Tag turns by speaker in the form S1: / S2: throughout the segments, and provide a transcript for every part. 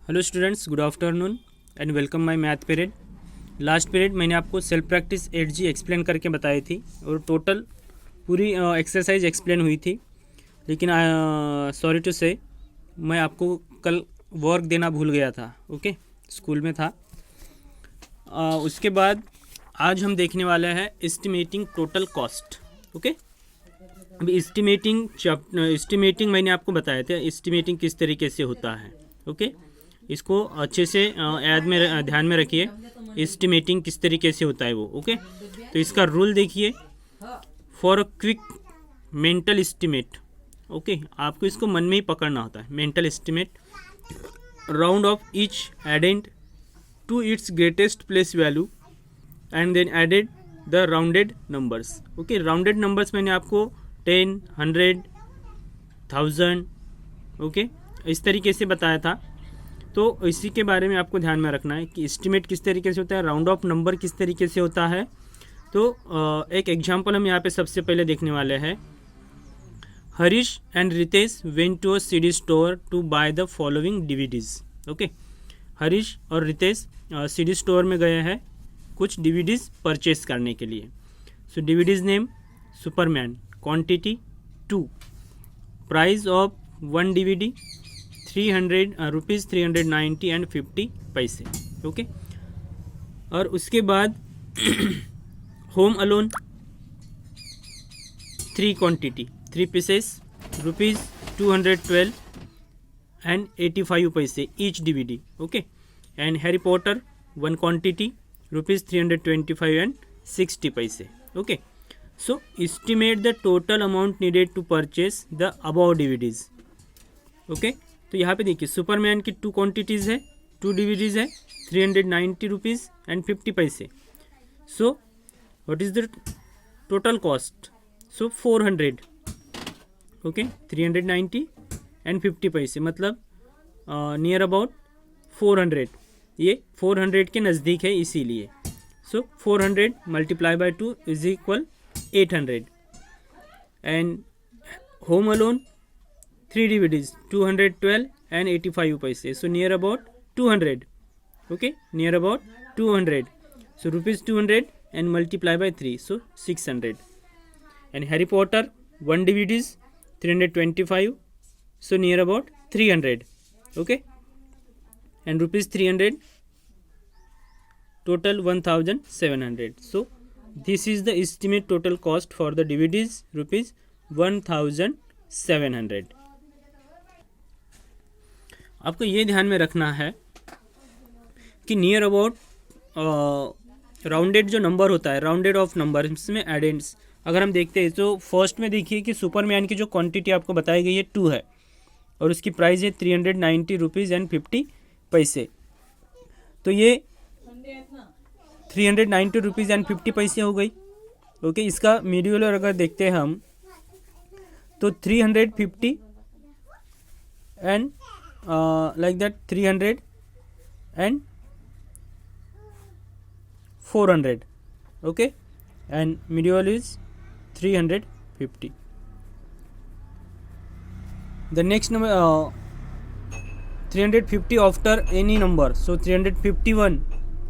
S1: Hello students, good afternoon and welcome my math period. Last period मैंने आपको self practice 8G explain करके बताई थी और टोटल पूरी एक्सरसाइज एक्सप्लेन हुई थी। लेकिन सॉरी टू से मैं आपको कल वर्क देना भूल गया था। ओके, स्कूल में था। उसके बाद आज हम देखने वाले हैं एस्टिमेटिंग टोटल कॉस्ट। ओके, अभी एस्टिमेटिंग मैंने आपको बताया था एस्टिमेटिंग किस तरीके से होता है। ओके, इसको अच्छे से ध्यान में रखिए, एस्टिमेटिंग किस तरीके से होता है वो। ओके, तो इसका रूल देखिए, for a quick mental estimate. Okay, आपको इसको मन में ही पकड़ना होता है। Mental estimate, round off each addend to its greatest place value and then added the rounded numbers. Okay, rounded numbers मैंने आपको 10, 100, 1000 ओके इस तरीके से बताया था। तो इसी के बारे में आपको ध्यान में रखना है कि एस्टिमेट किस तरीके से होता है, राउंड ऑफ नंबर किस तरीके से होता है। तो एक एग्जांपल हम यहाँ पे सबसे पहले देखने वाले हैं। Harish and Ritesh went to a CD store to buy the following DVDs. Okay, Harish और रितेश सीडी स्टोर में गए हैं कुछ डीवीडीज परचेस करने के लिए। So DVDs name Superman, quantity 2, price of 1 DVD 300 rupees 390 and 50 paise. Okay, और उसके बाद Home Alone 3 quantity 3 pieces rupees 212 and 85 paise each DVD। Okay, and Harry Potter 1 quantity rupees 325 and 60 paise. Okay, so estimate the total amount needed to purchase the above DVDs। Okay, तो यहाँ पे देखिए Superman की 2 quantities है, 2 DVDs है, 390 rupees and 50 पैसे। So what is the total cost? So 400। Okay, 390 and 50 पैसे मतलब नियर अबाउट 400। ये 400 के नज़दीक है इसीलिए। सो 400 multiply by 2 is equal 800। And home Alone 3 DVDs 212 and 85 पैसे, so near about 200. Okay, near about 200, so rupees 200 and multiply by 3, so 600. And Harry Potter 1 DVDs 325, so near about 300. Okay, and rupees 300, total 1700. So this is the estimate total cost for the DVDs, rupees 1700. आपको ये ध्यान में रखना है कि near about rounded जो number होता है, राउंडेड ऑफ नंबर, इसमें एडेंट्स अगर हम देखते हैं तो फर्स्ट में देखिए कि सुपरमैन की जो क्वांटिटी आपको बताई गई है 2 है और उसकी प्राइस है 390 रुपीज़ एंड 50 पैसे। तो ये 390 रुपीज़ एंड 50 पैसे हो गई। ओके, इसका मीडियल अगर देखते हैं हम तो 350 and like that 300 and 400. Okay, and medial is 350. The next number 350 after any number, so 351.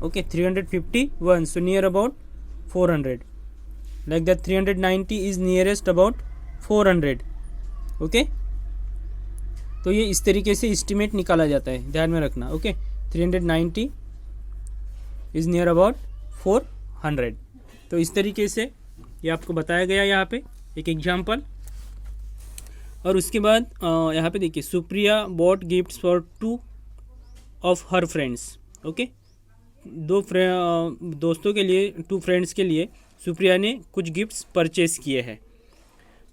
S1: Okay, 351, so near about 400. Like that 390 is nearest about 400. Okay, तो ये इस तरीके से एस्टिमेट निकाला जाता है, ध्यान में रखना। Okay, 390 is near about 400। तो इस तरीके से ये आपको बताया गया यहाँ पे एक एग्जांपल। और उसके बाद यहाँ पे देखिए Supriya bought gifts for 2 of her friends. Okay, 2 दोस्तों के लिए, 2 फ्रेंड्स के लिए सुप्रिया ने कुछ गिफ्ट्स परचेस किए हैं।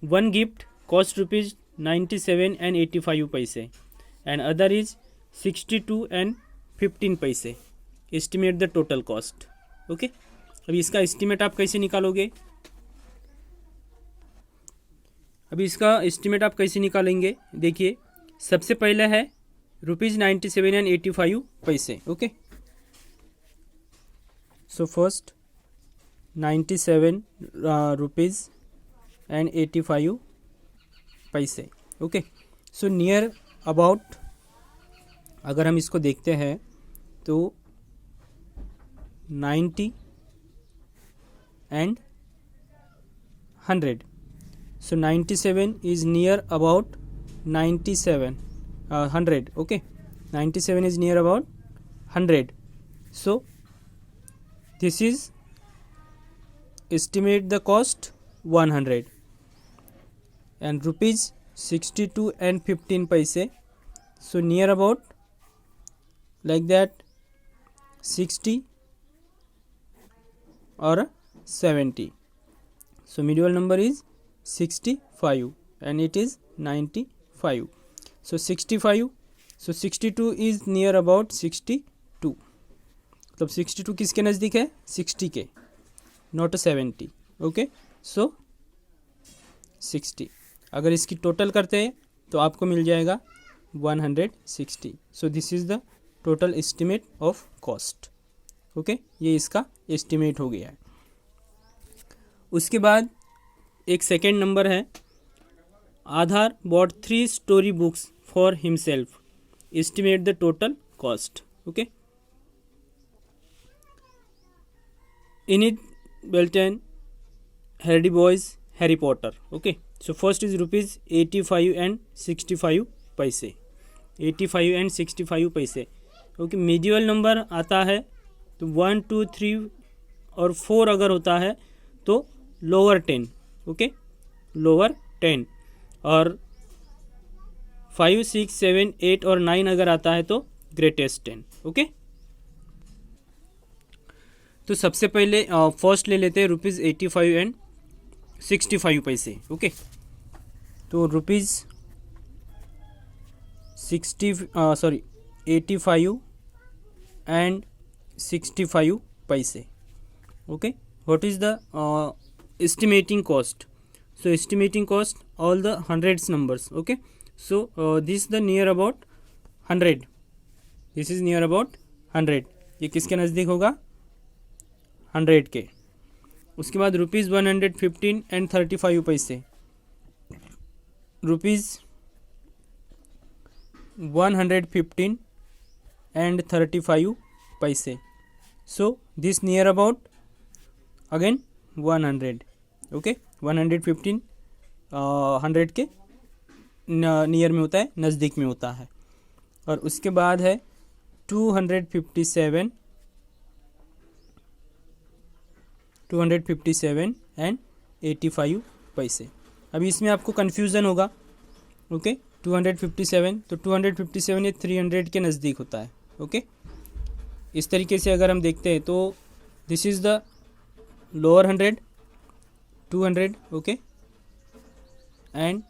S1: 1 गिफ्ट कॉस्ट रुपीज़ 97 and 85 पैसे एंड अदर इज 62 and 15 पैसे। Estimate the total cost. Okay, अभी इसका एस्टिमेट आप कैसे निकालोगे? अभी इसका एस्टिमेट आप कैसे निकालेंगे? देखिए, सबसे पहले है रुपीज़ 97 and 85 पैसे। Okay, so first 97 rupees and 85 पैसे। ओके, सो नियर अबाउट अगर हम इसको देखते हैं तो 90 and 100. So 97 is near about 97 100. Okay, 97 is near about 100. So this is estimate the cost 100 and rupees 62 and 15 paise. So near about like that 60 or 70. So medial number is 65 and it is 95. So 65. So 62 is near about 62. तब 62 किसके नज़दीक है? 60 के, not 70. Okay, सो 60. अगर इसकी total करते हैं तो आपको मिल जाएगा 160. So this is the total estimate of cost. Okay, ये इसका एस्टिमेट हो गया है. उसके बाद एक सेकेंड नंबर है, Aadhar bought 3 story books for himself, estimate the total cost. Okay, Enid Blyton, Hardy Boys, Harry Potter. Okay, so first is rupees 85 and 65 paise. 85 and 65 paise. Okay, medieval number आता है तो 1 2 3 और 4 अगर होता है तो लोअर 10. ओके, लोअर 10 और 5 6 7 8 और 9 अगर आता है तो ग्रेटेस्ट 10. ओके, तो सबसे पहले फर्स्ट ले लेते हैं रुपीज़ 85 एंड 65 पैसे. ओके, तो रुपीज़ 85 एंड 65 पैसे. Okay, what is the estimating cost? So estimating cost all the hundreds numbers. Okay, so this is the near about 100. This is near about 100. ये किसके नज़दीक होगा? 100 के. उसके बाद रुपीज़ 115 एंड 35 पैसे. रुपीज़ 115 एंड 35 पैसे. So this near about again 100. Okay, 115 100 के नियर में होता है, नज़दीक में होता है. और उसके बाद है 257 एंड 85 पैसे. अभी इसमें आपको कन्फ्यूज़न होगा. ओके, 257 तो 257 ये 300 के नज़दीक होता है. ओके, इस तरीके से अगर हम देखते हैं तो this is the lower 100 200. Okay, and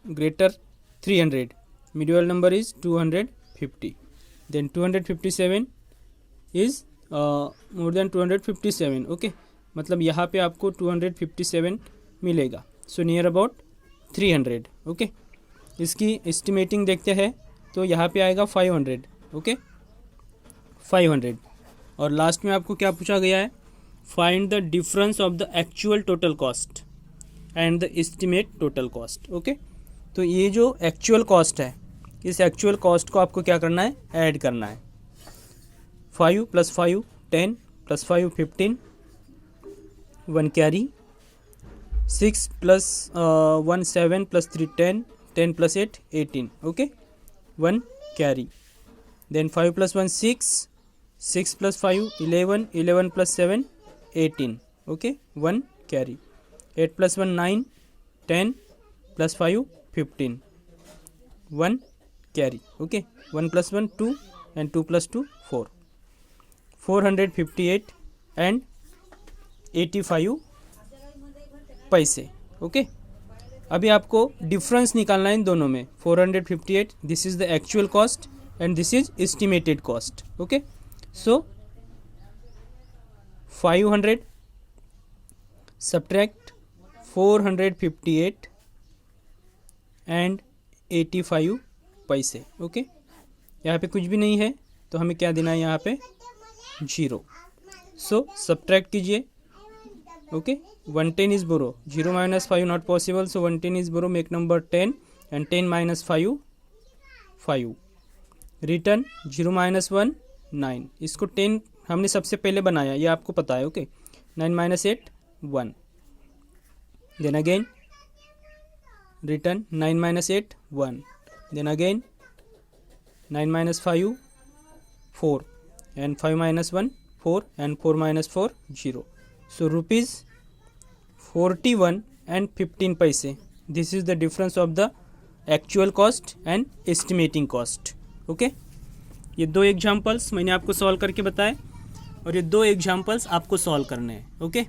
S1: greater 300. Middle number is 250. Then 257 is more than 257. Okay, मतलब यहाँ पे आपको 257 मिलेगा. So near about 300. ओके, इसकी एस्टिमेटिंग देखते हैं तो यहाँ पे आएगा 500. ओके, 500. और लास्ट में आपको क्या पूछा गया है? Find the difference of the actual total cost and the estimate total cost. Okay, तो ये जो एक्चुअल कॉस्ट है, इस एक्चुअल कॉस्ट को आपको क्या करना है? ऐड करना है. 5 + 5 10 + 5 15 1 carry. 6 + 1 7 + 3 10 10 + 8 18. Okay, 1 carry. Then 5 + 1 6 6 + 5 11 11 + 7 18. Okay, 1 carry. 8 + 1 9 10 + 5 15 1 carry. Okay, 1 + 1 2 and 2 + 2 4. 458 and 85 पैसे. ओके, अभी आपको डिफरेंस निकालना है इन दोनों में. 458 this is the actual cost and this is estimated cost. Okay, so 500 subtract 458 and 85 पैसे. ओके, यहाँ पे कुछ भी नहीं है तो हमें क्या देना है? यहाँ पे 0. सो सब्ट्रैक्ट कीजिए. Okay, 110 is borrow. 0 - 5 not possible. So 110 is borrow. Make number 10 and 10 - 5 5. Return 0 - 1 9, इसको 10 हमने सबसे पहले बनाया, ये आपको पता है। Okay, 9 - 8 1, then again return 9 - 8 1, then again 9 - 5 4, and 5 - 1 4, and 4 - 4 0. So rupees 41 and 15 paise. This is the difference of the actual cost and estimating cost. Okay, ये दो एग्जांपल्स मैंने आपको सॉल्व करके बताए और ये दो एग्जांपल्स आपको सॉल्व करने हैं। ओके,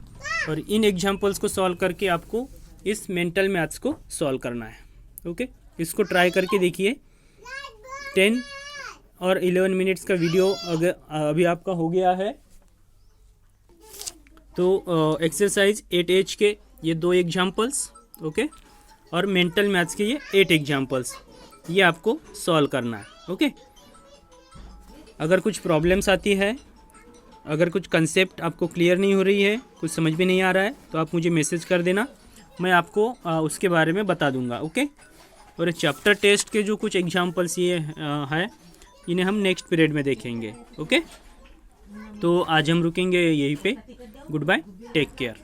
S1: और इन एग्जांपल्स को सॉल्व करके आपको इस मेंटल मैथ्स को सॉल्व करना है। ओके, इसको ट्राई करके देखिए। 10 और 11 मिनट्स का वीडियो अगर अभी आपका हो गया है तो एक्सरसाइज 8H के ये दो एग्जांपल्स, ओके, और मेंटल मैथ्स के ये 8 एग्जांपल्स, ये आपको सॉल्व करना है। ओके, अगर कुछ प्रॉब्लम्स आती है, अगर कुछ कंसेप्ट आपको क्लियर नहीं हो रही है, कुछ समझ में नहीं आ रहा है, तो आप मुझे मैसेज कर देना, मैं आपको उसके बारे में बता दूंगा। ओके, और चैप्टर टेस्ट के जो कुछ एग्जांपल्स ये है, इन्हें हम नेक्स्ट पीरियड में देखेंगे। ओके, तो आज हम रुकेंगे यहीं पे। Good bye, take care.